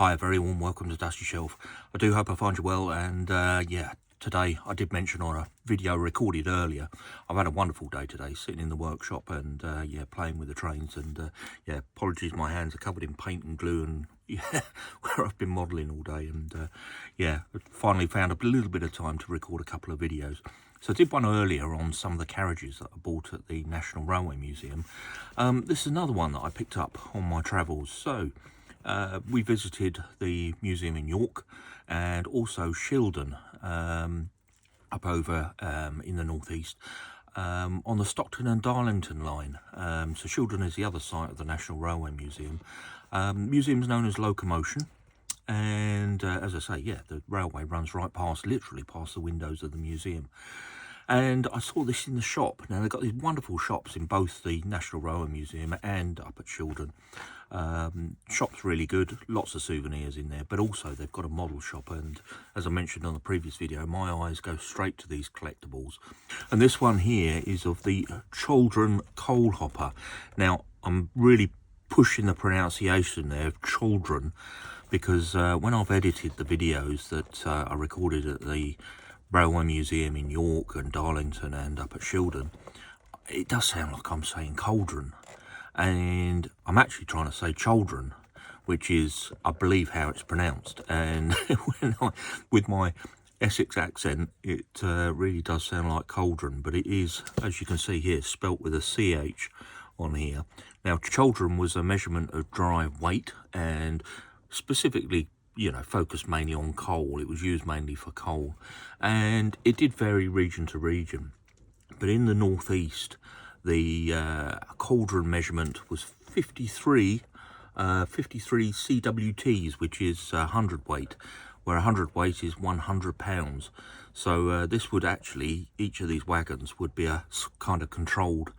Hi, very warm welcome to Dusty Shelf. I do hope I find you well, and yeah, today I did mention on a video recorded earlier, I've had a wonderful day today, sitting in the workshop and yeah, playing with the trains, and yeah, apologies, my hands are covered in paint and glue, and yeah, where I've been modelling all day, and yeah, finally found a little bit of time to record a couple of videos. So I did one earlier on some of the carriages that I bought at the National Railway Museum. This is another one that I picked up on my travels. So we visited the museum in York and also Chaldron up over in the northeast on the Stockton and Darlington line. So Chaldron is the other site of the National Railway Museum. Museum is known as Locomotion, and as I say, yeah, the railway runs right past, literally past the windows of the museum. And I saw this in the shop. Now, they've got these wonderful shops in both the National Railway Museum and up at Chaldron. Shop's really good, lots of souvenirs in there, but also they've got a model shop, and as I mentioned on the previous video, my eyes go straight to these collectibles. And this one here is of the Chaldron coal hopper. Now, I'm really pushing the pronunciation there of Chaldron, because when I've edited the videos that I recorded at the Railway Museum in York and Darlington and up at Chaldron, it does sound like I'm saying cauldron, and I'm actually trying to say Chaldron, which is, I believe, how it's pronounced. And with my Essex accent, it really does sound like cauldron, but it is, as you can see here, spelt with a CH on here. Now, Chaldron was a measurement of dry weight, and specifically, you know, focused mainly on coal. It was used mainly for coal, and it did vary region to region. But in the northeast, the cauldron measurement was 53 CWTs, which is 100 weight, where 100 weight is 100 pounds. So this would actually, each of these wagons would be a kind of controlled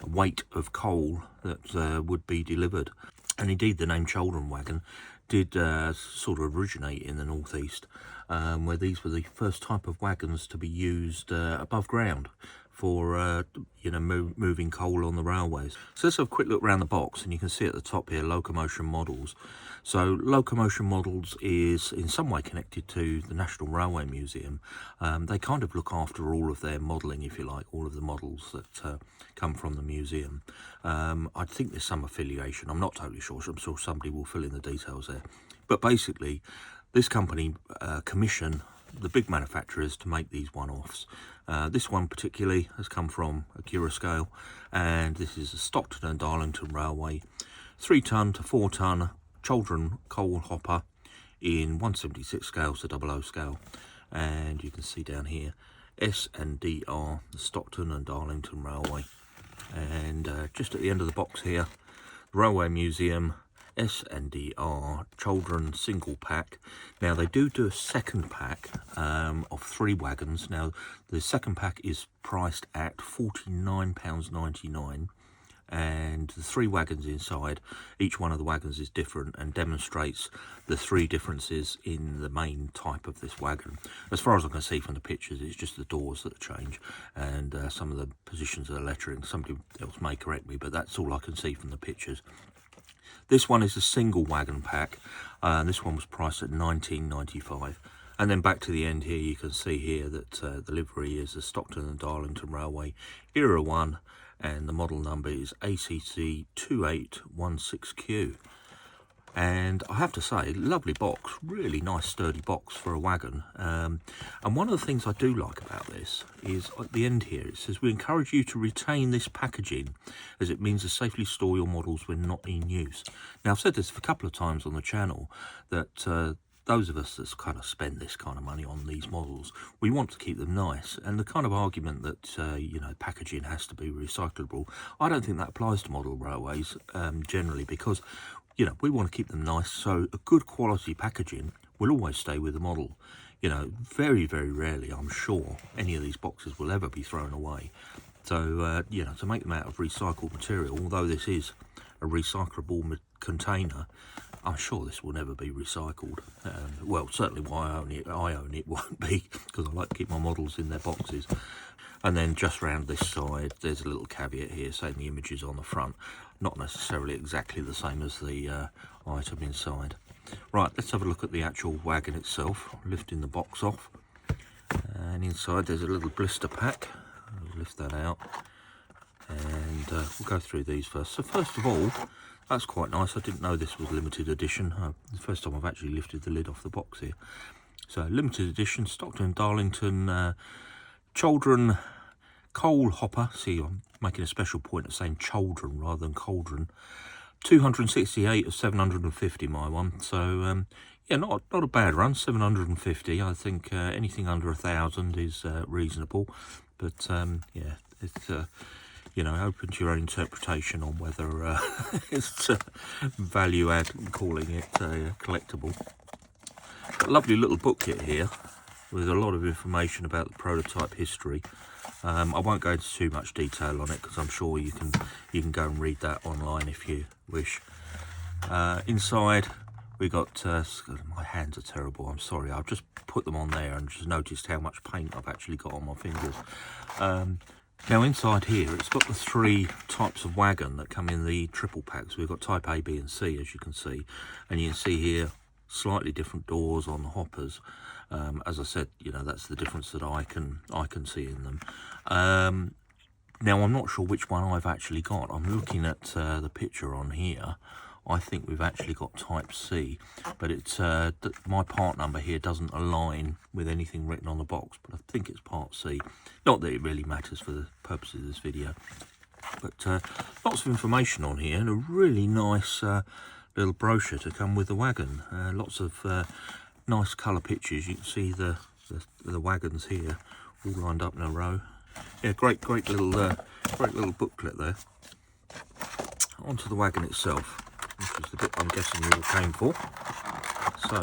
weight of coal that would be delivered. And indeed, the name Chaldron wagon did sort of originate in the northeast, where these were the first type of wagons to be used above ground for you know, moving coal on the railways. So let's have a quick look around the box, and you can see at the top here Locomotion models. So Locomotion models is in some way connected to the National Railway Museum. They kind of look after all of their modelling, if you like, all of the models that come from the museum. I think there's some affiliation, I'm not totally sure, so I'm sure somebody will fill in the details there. But basically, this company commission the big manufacturers to make these one-offs. This one particularly has come from Accurascale, and this is the Stockton and Darlington Railway 3-ton to 4-ton Chaldron coal hopper in 176 scale to 00 scale. And you can see down here S&D.R, the Stockton and Darlington Railway. And just at the end of the box here, the Railway Museum S&D.R Chaldron single pack. Now they do a second pack of 3 wagons. Now the second pack is priced at £49.99, and the 3 wagons inside, each one of the wagons is different and demonstrates the 3 differences in the main type of this wagon. As far as I can see from the pictures, it's just the doors that change and some of the positions of the lettering. Somebody else may correct me, but that's all I can see from the pictures. This one is a single wagon pack, and this one was priced at £19.95. And then back to the end here, you can see here that the livery is the Stockton and Darlington Railway Era1, and the model number is ACC 2816Q. And I have to say, lovely box, really nice sturdy box for a wagon. And one of the things I do like about this is at the end here, it says, we encourage you to retain this packaging as it means to safely store your models when not in use. Now, I've said this a couple of times on the channel, that those of us that kind of spend this kind of money on these models, we want to keep them nice. And the kind of argument that, you know, packaging has to be recyclable, I don't think that applies to model railways generally, because, you know, we want to keep them nice, so a good quality packaging will always stay with the model. You know, very, very rarely, I'm sure, any of these boxes will ever be thrown away. So, you know, to make them out of recycled material, although this is a recyclable container, I'm sure this will never be recycled. Well, certainly why I own it won't be, because I like to keep my models in their boxes. And then just round this side, there's a little caveat here saying the image is on the front. Not necessarily exactly the same as the item inside. Right, let's have a look at the actual wagon itself. Lifting the box off, and inside there's a little blister pack. I'll lift that out, and we'll go through these first. So first of all, that's quite nice. I didn't know this was limited edition. The first time I've actually lifted the lid off the box here. So limited edition, Stockton and Darlington Chaldron coal hopper. See, I'm making a special point of saying Chaldron rather than cauldron. 268 of 750, my one. So yeah, not a bad run. 750. I think anything under 1,000 is reasonable. But yeah, it's you know, open to your own interpretation on whether it's value add, calling it collectible. A lovely little booklet here with a lot of information about the prototype history. I won't go into too much detail on it because I'm sure you can go and read that online if you wish. Inside we got my hands are terrible, I'm sorry, I've just put them on there and just noticed how much paint I've actually got on my fingers. Now inside here it's got the 3 types of wagon that come in the triple packs. We've got type A, B and C, as you can see, and you can see here slightly different doors on the hoppers. As I said, you know, that's the difference that I can see in them. Now I'm not sure which one I've actually got. I'm looking at the picture on here. I think we've actually got type C, but it's my part number here doesn't align with anything written on the box, but I think it's part C. Not that it really matters for the purposes of this video, but lots of information on here and a really nice little brochure to come with the wagon. Lots of nice colour pictures. You can see the wagons here all lined up in a row. Yeah, great little booklet there. Onto the wagon itself, which is the bit I'm guessing you all came for. So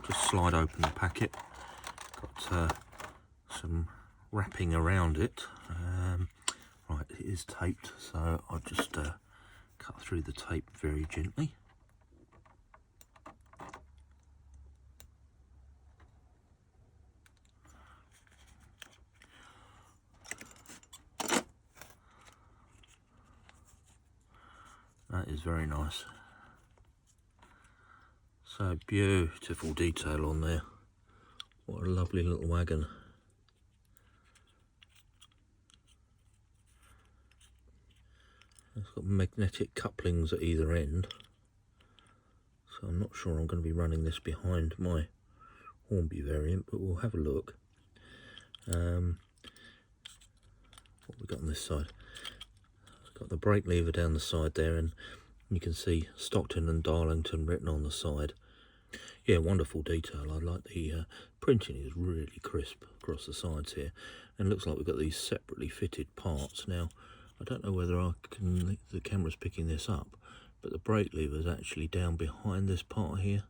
just slide open the packet. Got some wrapping around it. Right, it is taped, so I'll just cut through the tape very gently. That is very nice. So beautiful detail on there. What a lovely little wagon. It's got magnetic couplings at either end. So I'm not sure I'm going to be running this behind my Hornby variant, but we'll have a look. What we got on this side? Got the brake lever down the side there, and you can see Stockton and Darlington written on the side. Yeah, wonderful detail. I like the printing is really crisp across the sides here, and looks like we've got these separately fitted parts. Now I don't know whether the camera's picking this up, but the brake lever is actually down behind this part here,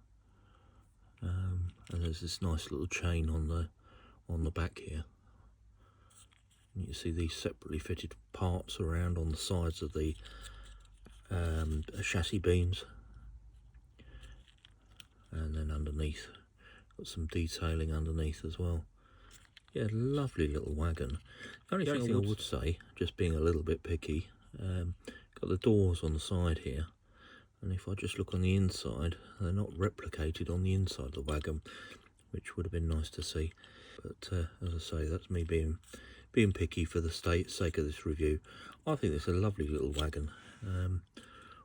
and there's this nice little chain on the back here. You can see these separately fitted parts around on the sides of the chassis beams, and then underneath got some detailing underneath as well. Yeah, lovely little wagon. The only thing I would say, just being a little bit picky, got the doors on the side here, and if I just look on the inside, they're not replicated on the inside of the wagon, which would have been nice to see. But as I say, that's me being picky for the sake of this review. I think it's a lovely little wagon.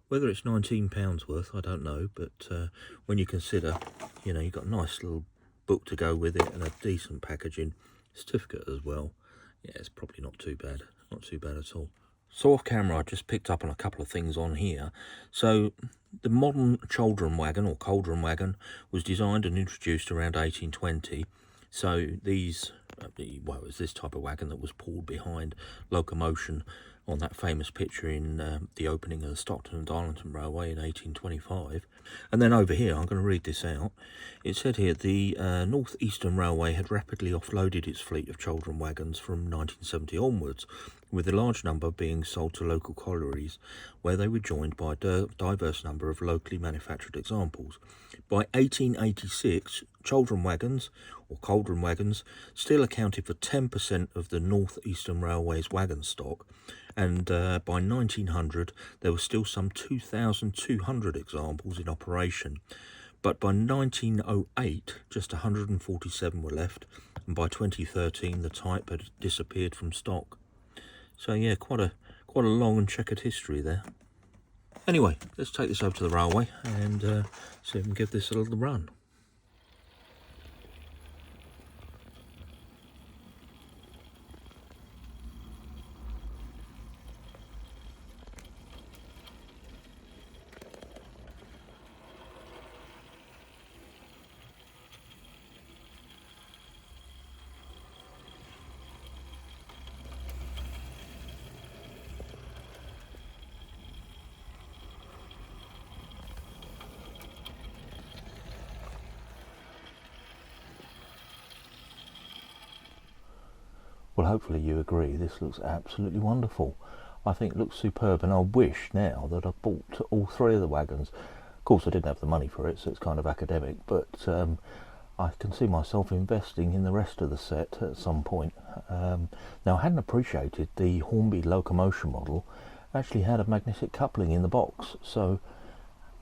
Whether it's £19 worth, I don't know, but when you consider, you know, you've got a nice little book to go with it and a decent packaging certificate as well, yeah, it's probably not too bad at all. So off camera I just picked up on a couple of things on here. So the modern Chaldron wagon, or cauldron wagon, was designed and introduced around 1820. So these, well, it was this type of wagon that was pulled behind Locomotion on that famous picture in the opening of the Stockton and Darlington Railway in 1825. And then over here, I'm going to read this out. It said here, the North Eastern Railway had rapidly offloaded its fleet of Chaldron wagons from 1970 onwards, with a large number being sold to local collieries, where they were joined by a diverse number of locally manufactured examples. By 1886, Chaldron wagons, or cauldron wagons, still accounted for 10% of the North Eastern Railway's wagon stock, and by 1900 there were still some 2,200 examples in operation. But by 1908, just 147 were left, and by 2013, the type had disappeared from stock. So yeah, quite a long and checkered history there. Anyway, let's take this over to the railway and see if we can give this a little run. Well, hopefully you agree, this looks absolutely wonderful. I think it looks superb, and I wish now that I bought all three of the wagons. Of course, I didn't have the money for it, so it's kind of academic, but I can see myself investing in the rest of the set at some point. Now, I hadn't appreciated the Hornby Locomotion model actually had a magnetic coupling in the box, so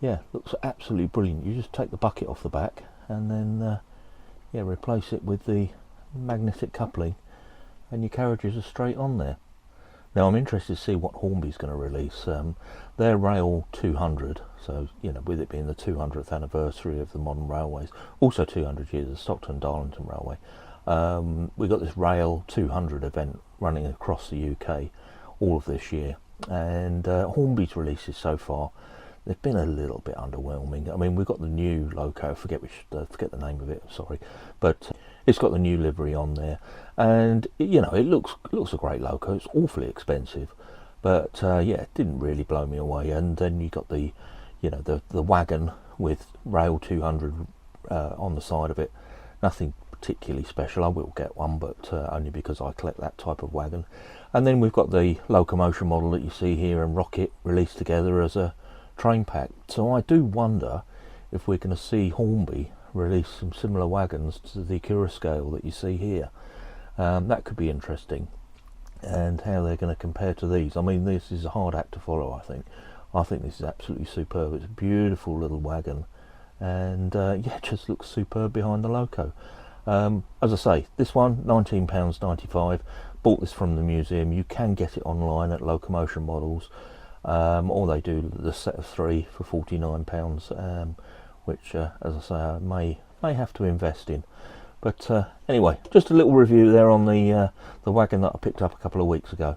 yeah, looks absolutely brilliant. You just take the bucket off the back and then yeah, replace it with the magnetic coupling, and your carriages are straight on there. Now I'm interested to see what Hornby's going to release. Their Rail 200, so you know, with it being the 200th anniversary of the modern railways, also 200 years of the Stockton and Darlington railway, we got this Rail 200 event running across the UK all of this year, and Hornby's releases so far, they've been a little bit underwhelming. I mean, we've got the new loco, forget the name of it, sorry, but it's got the new livery on there, and you know, it looks a great loco. It's awfully expensive, but yeah, it didn't really blow me away. And then you got the, you know, the wagon with Rail 200 on the side of it. Nothing particularly special. I will get one, but only because I collect that type of wagon. And then we've got the Locomotion model that you see here and Rocket released together as a train pack. So I do wonder if we're going to see Hornby release some similar wagons to the Accurascale that you see here. That could be interesting, and how they're going to compare to these. I mean, this is a hard act to follow. I think this is absolutely superb. It's a beautiful little wagon, and yeah, it just looks superb behind the loco. As I say, this one £19.95. Bought this from the museum. You can get it online at Locomotion Models, or they do the set of 3 for £49, which as I say, I may have to invest in. But anyway, just a little review there on the wagon that I picked up a couple of weeks ago.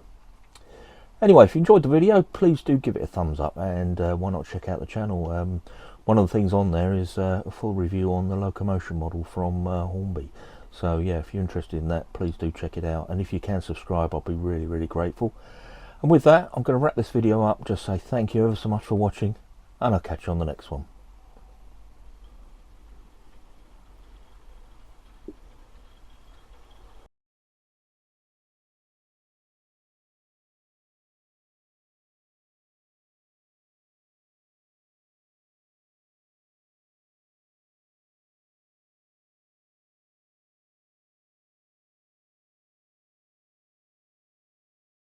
Anyway, if you enjoyed the video, please do give it a thumbs up, and why not check out the channel. One of the things on there is a full review on the Locomotion model from Hornby. So yeah, if you're interested in that, please do check it out, and if you can subscribe, I'll be really grateful. And with that, I'm going to wrap this video up. Just say thank you ever so much for watching, and I'll catch you on the next one.